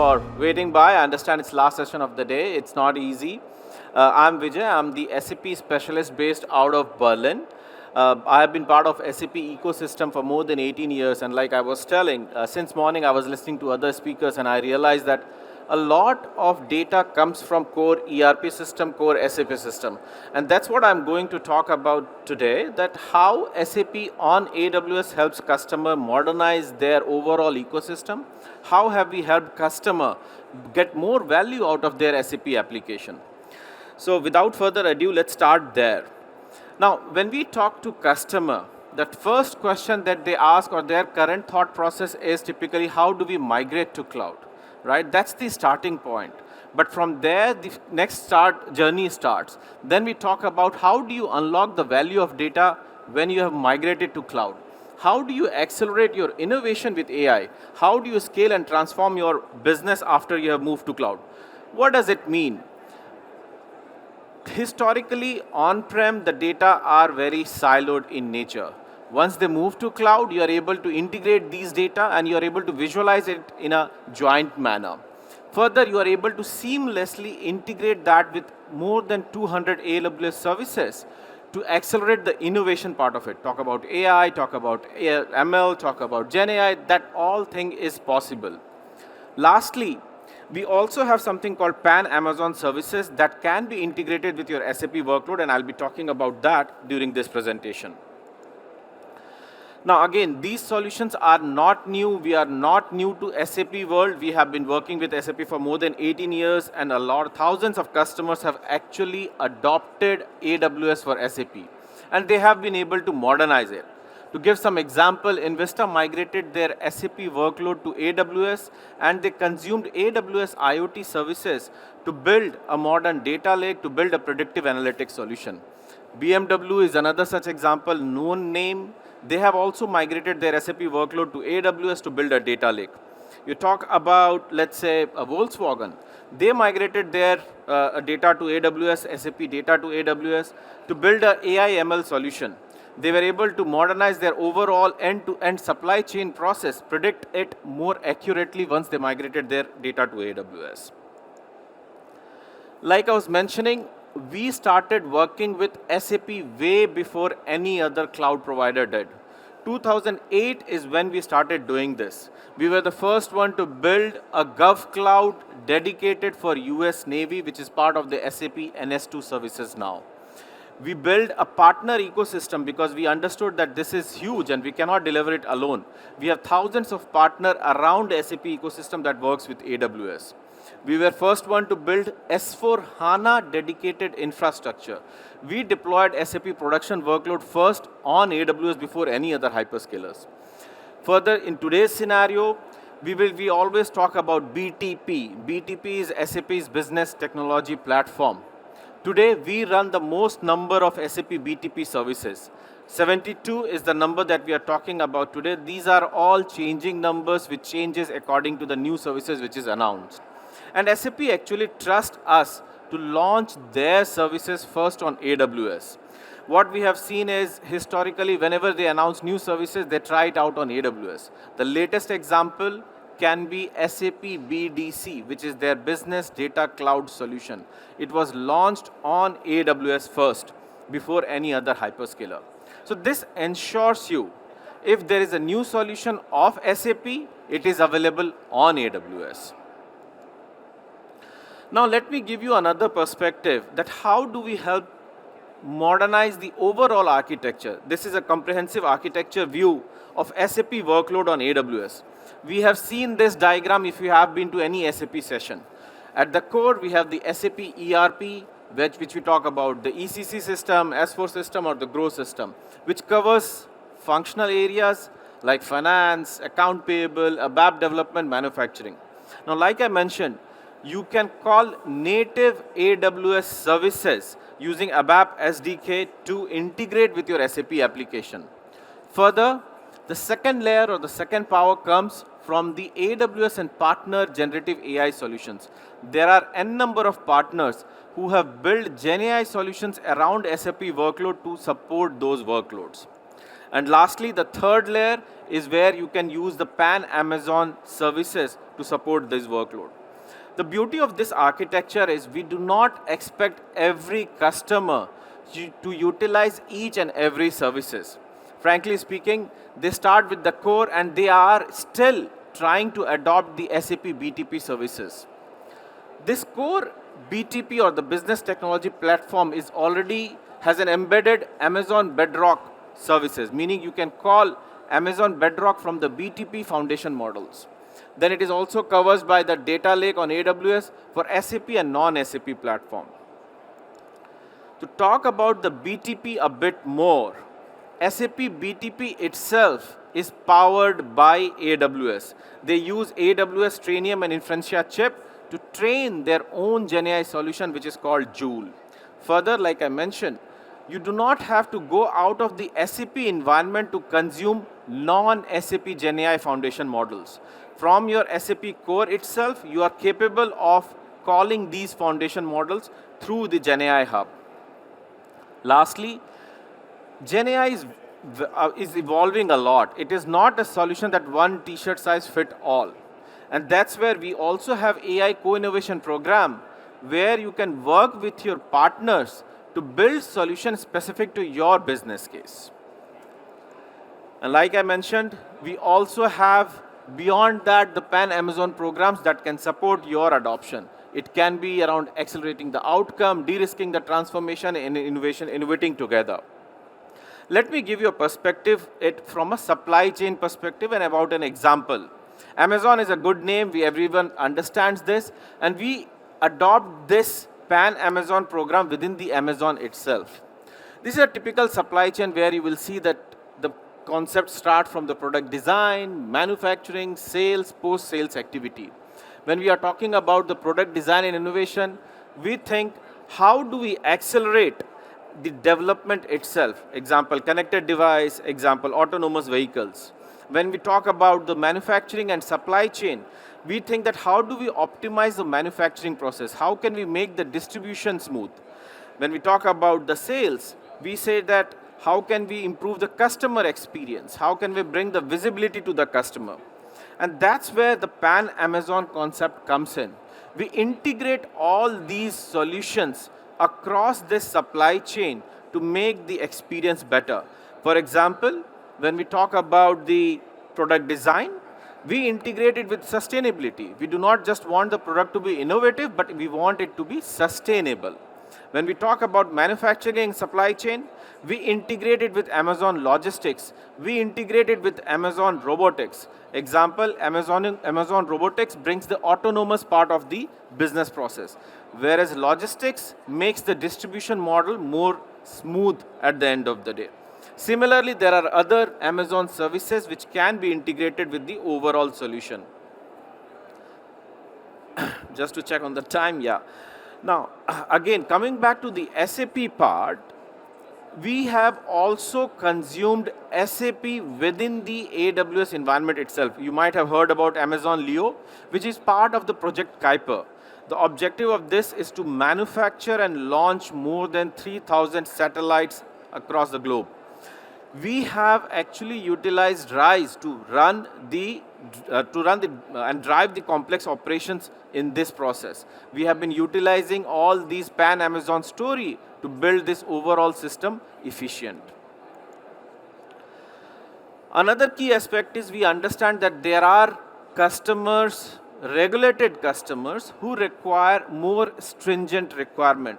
for waiting by. I understand it's last session of the day. It's not easy. I'm Vijay. I'm the SAP specialist based out of Berlin. I have been part of SAP ecosystem for more than 18 years, and like I was telling, since morning I was listening to other speakers, and I realized that a lot of data comes from core ERP system, core SAP system. And that's what I'm going to talk about today, that how SAP on AWS helps customer modernize their overall ecosystem. How have we helped customer get more value out of their SAP application? So without further ado, let's start there. Now, when we talk to customer, the first question that they ask or their current thought process is typically how do we migrate to cloud? Right? That's the starting point. But from there, the next journey starts. Then we talk about how do you unlock the value of data when you have migrated to cloud? How do you accelerate your innovation with AI? How do you scale and transform your business after you have moved to cloud? What does it mean? Historically, on-prem, the data are very siloed in nature. Once they move to cloud, you are able to integrate these data and you are able to visualize it in a joint manner. Further, you are able to seamlessly integrate that with more than 200 AWS services to accelerate the innovation part of it. Talk about AI, talk about ML, talk about Gen AI, that all thing is possible. Lastly, we also have something called Pan-Amazon services that can be integrated with your SAP workload, and I'll be talking about that during this presentation. Now again, these solutions are not new. We are not new to SAP world. We have been working with SAP for more than 18 years, and thousands of customers have actually adopted AWS for SAP, and they have been able to modernize it. To give some example, Invista migrated their SAP workload to AWS, and they consumed AWS IoT services to build a modern data lake, to build a predictive analytics solution. BMW is another such example, known name. They have also migrated their SAP workload to AWS to build a data lake. You talk about, let's say, a Volkswagen. They migrated their data to AWS, SAP data to AWS to build an AI ML solution. They were able to modernize their overall end-to-end supply chain process, predict it more accurately once they migrated their data to AWS. Like I was mentioning, we started working with SAP way before any other cloud provider did. 2008 is when we started doing this. We were the first one to build a Gov Cloud dedicated for US Navy, which is part of the SAP NS2 services now. We built a partner ecosystem because we understood that this is huge and we cannot deliver it alone. We have thousands of partners around the SAP ecosystem that works with AWS. We were first one to build S4 HANA dedicated infrastructure. We deployed SAP production workload first on AWS before any other hyperscalers. Further, in today's scenario, we always talk about BTP. BTP is SAP's business technology platform. Today, we run the most number of SAP BTP services. 72 is the number that we are talking about today. These are all changing numbers which changes according to the new services which is announced. And SAP actually trusts us to launch their services first on AWS. What we have seen is, historically, whenever they announce new services, they try it out on AWS. The latest example can be SAP BDC, which is their business data cloud solution. It was launched on AWS first, before any other hyperscaler. So this ensures you, if there is a new solution of SAP, it is available on AWS. Now let me give you another perspective, that how do we help modernize the overall architecture. This is a comprehensive architecture view of SAP workload on AWS. We have seen this diagram if you have been to any SAP session. At the core, we have the SAP ERP, which we talk about, the ECC system, S4 system, or the GROW system, which covers functional areas like finance, account payable, ABAP development, manufacturing. Now, like I mentioned, you can call native AWS services using ABAP SDK to integrate with your SAP application. Further, the second layer or the second power comes from the AWS and partner generative AI solutions. There are n number of partners who have built Gen AI solutions around SAP workload to support those workloads. And lastly, the third layer is where you can use the pan-Amazon services to support this workload. The beauty of this architecture is we do not expect every customer to utilize each and every services. Frankly speaking, they start with the core and they are still trying to adopt the SAP BTP services. This core BTP or the business technology platform is already has an embedded Amazon Bedrock services, meaning you can call Amazon Bedrock from the BTP foundation models. Then it is also covered by the data lake on AWS for SAP and non-SAP platform. To talk about the BTP a bit more, SAP BTP itself is powered by AWS. They use AWS Trainium and Inferentia chip to train their own GenAI solution, which is called Joule. Further, like I mentioned, you do not have to go out of the SAP environment to consume non-SAP GenAI foundation models. From your SAP core itself, you are capable of calling these foundation models through the GenAI hub. Lastly, GenAI is evolving a lot. It is not a solution that one t-shirt size fit all. And that's where we also have AI co-innovation program where you can work with your partners to build solutions specific to your business case. And like I mentioned, we also have beyond that the pan-Amazon programs that can support your adoption. It can be around accelerating the outcome, de-risking the transformation, and innovating together. Let me give you a perspective from a supply chain perspective and about an example. Amazon is a good name, everyone understands this, and we adopt this pan-Amazon program within the Amazon itself. This is a typical supply chain where you will see that the concepts start from the product design, manufacturing, sales, post-sales activity. When we are talking about the product design and innovation, we think how do we accelerate the development itself? Example, connected device, example, autonomous vehicles. When we talk about the manufacturing and supply chain, we think that how do we optimize the manufacturing process? How can we make the distribution smooth? When we talk about the sales, we say that how can we improve the customer experience? How can we bring the visibility to the customer? And that's where the pan-Amazon concept comes in. We integrate all these solutions across this supply chain to make the experience better. For example, when we talk about the product design, we integrate it with sustainability. We do not just want the product to be innovative, but we want it to be sustainable. When we talk about manufacturing and supply chain, we integrate it with Amazon Logistics. We integrate it with Amazon Robotics. Example, Amazon Robotics brings the autonomous part of the business process, whereas logistics makes the distribution model more smooth at the end of the day. Similarly, there are other Amazon services which can be integrated with the overall solution. Just to check on the time, yeah. Now, again, coming back to the SAP part, we have also consumed SAP within the AWS environment itself. You might have heard about Amazon Leo, which is part of the Project Kuiper. The objective of this is to manufacture and launch more than 3,000 satellites across the globe. We have actually utilized RISE to run and drive the complex operations in this process. We have been utilizing all these pan-Amazon story to build this overall system efficient. Another key aspect is we understand that there are customers, regulated customers, who require more stringent requirement.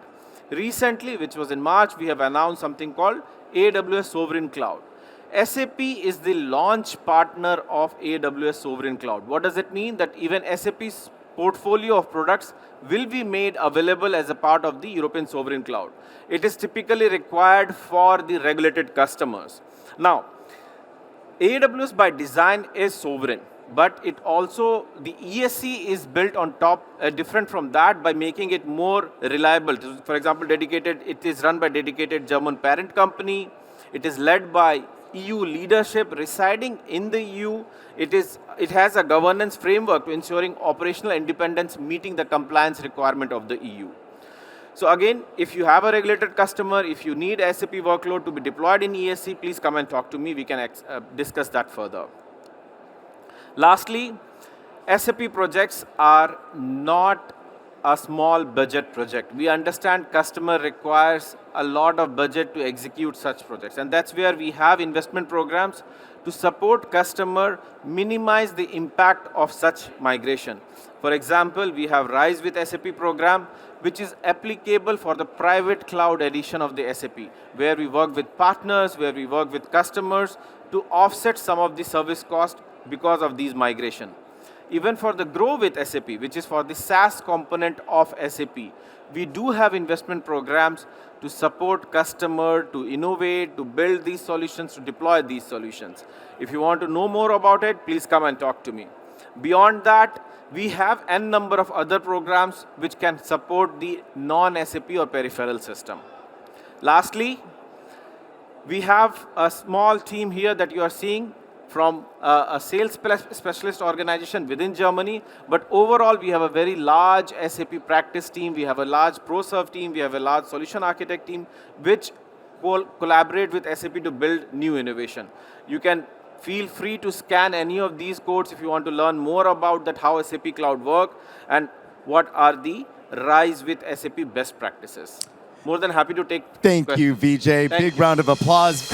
Recently, which was in March, we have announced something called AWS Sovereign Cloud. SAP is the launch partner of AWS Sovereign Cloud. What does it mean? That even SAP's portfolio of products will be made available as a part of the European Sovereign Cloud. It is typically required for the regulated customers. Now, AWS by design is sovereign, but it also, the ESC is built on top, different from that by making it more reliable. For example, it is run by dedicated German parent company. It is led by EU leadership residing in the EU. It has a governance framework to ensuring operational independence meeting the compliance requirement of the EU. So again, if you have a regulated customer, if you need SAP workload to be deployed in ESC, please come and talk to me. We can discuss that further. Lastly, SAP projects are not a small budget project. We understand customer requires a lot of budget to execute such projects, and that's where we have investment programs to support customer minimize the impact of such migration. For example, we have Rise with SAP program, which is applicable for the private cloud edition of the SAP, where we work with partners, where we work with customers to offset some of the service cost because of these migration. Even for the Grow with SAP, which is for the SaaS component of SAP, we do have investment programs to support customer, to innovate, to build these solutions, to deploy these solutions. If you want to know more about it, please come and talk to me. Beyond that, we have n number of other programs which can support the non-SAP or peripheral system. Lastly, we have a small team here that you are seeing from a sales specialist organization within Germany, but overall we have a very large SAP practice team, we have a large ProServe team, we have a large solution architect team, which collaborate with SAP to build new innovation. You can feel free to scan any of these codes if you want to learn more about that, how SAP Cloud work and what are the Rise with SAP best practices. More than happy to take Thank questions. you, Vijay. Big round of applause.